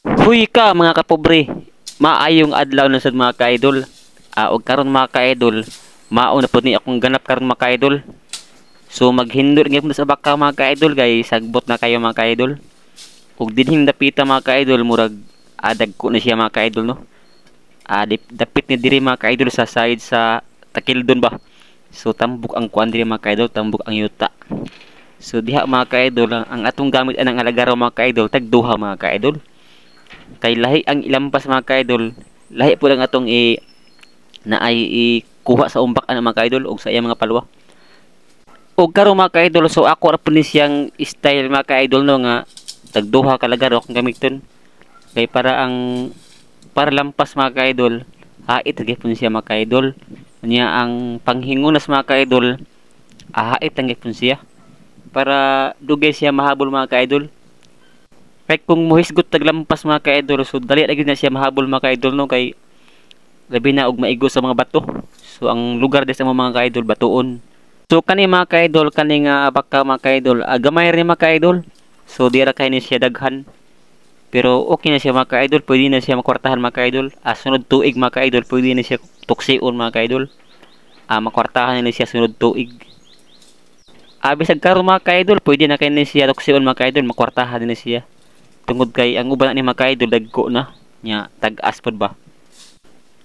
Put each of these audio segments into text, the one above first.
Huy ka mga kapobre, maayong adlaw na sad mga ka-idol. Og karon mga ka-idol, mao na pud ni akong ganap karon mga ka-idol. So maghindot gyud sa baka mga ka-idol kay sagbot na kayo mga ka-idol. Ug dinhing dapita mga ka-idol murag adag ko na siya mga ka-idol no. Dapit ni diri mga ka-idol sa side sa Takildon ba. So tambok ang kuan diri mga ka-idol, tambok ang yuta. So diha mga ka-idol ang atong gamit anang alagaro mga ka-idol tag duha mga ka-idol. Kay lahi ang ilampas mga ka-idol, lahi po lang atong na ay ikuha sa umbak ana mga ka-idol og sa iyang mga palwa. Og karon mga ka-idol, so ako ra po ni siyang style mga ka-idol no nga tagduha ka lagaro akong gamiton. Kay para lampas mga ka-idol, hait gyud siya mga ka-idol. Niya ang panghingunas mga ka-idol, hait lang gyud siya para dugay siya mahabol mga ka-idol. Kay kung muhisgot taglampas mga ka-idol, so dali ra gyud na siya mahabol mga ka-idol no kay labi na og maigo sa mga bato. So ang lugar des sa mga ka-idol batuon. So kani mga ka-idol kani nga baka mga ka-idol, gamay rin mga ka-idol. So di ra kay ni siya daghan. Pero okay na siya mga ka-idol, pwede na siya makwartahan mga ka-idol. Sunod tuig mga ka-idol, pwede na siya tuksiun mga ka-idol. Makwartahan na siya sunod tuig. Bisag karon mga ka-idol, pwede na kay ni siya tuksiun mga ka-idol, makwartahan na siya. Tungod kay ang uban ni mga ka-idol dagko na nya tag-as pod ba.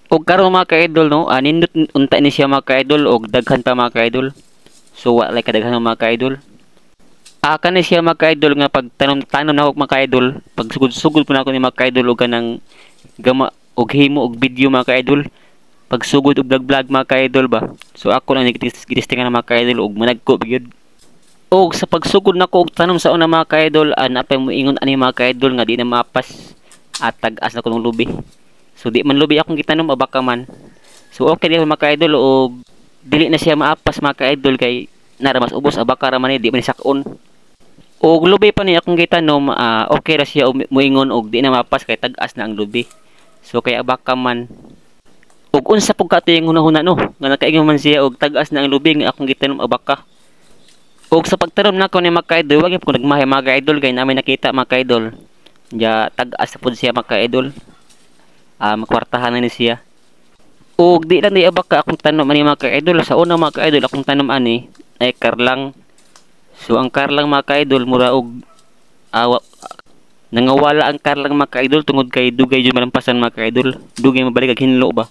Og karon mga ka-idol no, nindot unta ni siya mga ka-idol og daghan pa mga ka-idol. So wala like kadaghan mga ka-idol. Kani siya mga ka-idol nga pag tanom na ako mga ka-idol, pag sugod-sugod po na ako ni mga ka-idol og kanang gama og himo og video mga ka-idol. Pag sugod og vlog mga ka-idol ba. So ako lang gitistingan ng mga ka-idol og managko gyud. Og sa pagsugod nako og tanom sa una mga ka-idol, napay moingon ani mga ka-idol nga di na mapas at tag-as na ko ng lubi. So di man lubi akong gitanom abaka man. So okay di mga ka-idol og dili na siya maapas mga ka-idol kay nara mas ubos abaka ra man di man sakon. Og lubi pa ni akong gitanom, okay ra siya moingon og di na mapas kay tag-as na ang lubi. So kay abaka man og unsa pug kato yung hunahuna no nga nakaingon man siya og tag-as na ang lubi nga akong gitanom abaka. Og sa pagtanom nako ni mga ka-idol, wag ko nagmahay mga ka-idol kay namin nakita mga ka-idol. Ya tag-as pud siya mga ka-idol. Makwartahan na ni siya. Og di lang di abaka akong tanom ani mga ka-idol. Sa una mga ka-idol akong tanom ani ay karlang. So ang karlang mga ka-idol mura og nangawala ang karlang mga ka-idol tungod kay dugay jud malampasan mga ka-idol. Dugay mabalik ag hinlo ba.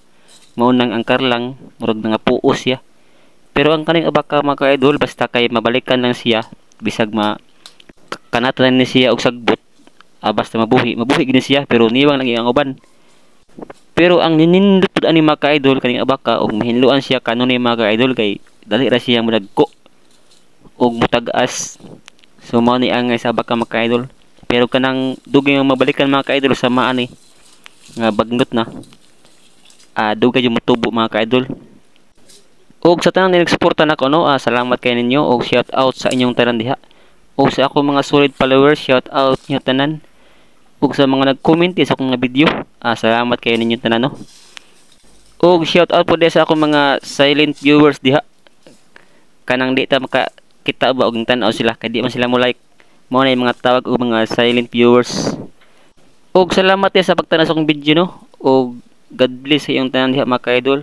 Mao nang ang karlang murag nangapuos siya. Pero ang kaning abaka mga ka-idol basta kay mabalikan lang siya bisag kanatan ni siya og sagbot. Basta mabuhi gid siya pero niwang lang ang uban. Pero ang ninindot pud ani mga ka-idol kaning abaka og mahinluan siya kanunay mga ka-idol kay dali ra siya mudagko og mutag-as. So mao ni angay sa abaka mga ka-idol. Pero kanang dugay nga mabalikan mga ka-idol sa maani nga bagnot na. Dugay yung mutubo mga ka-idol. Og sa tanang nagsuporta nako no, salamat kay ninyo og shout out sa inyong tanan diha. Og sa ako mga solid followers, shout out niyo tanan. Og sa mga nag-comment sa akong video, salamat kay ninyo tanan no. Og shout out po sa ako mga silent viewers diha. Kanang di ta makakita ba og tan-aw sila kay di man sila mo like. Mao na yung mga tawag og mga silent viewers. Og salamat sa pagtanas sa akong video no. Og God bless sa iyong tanan diha mga ka-idol.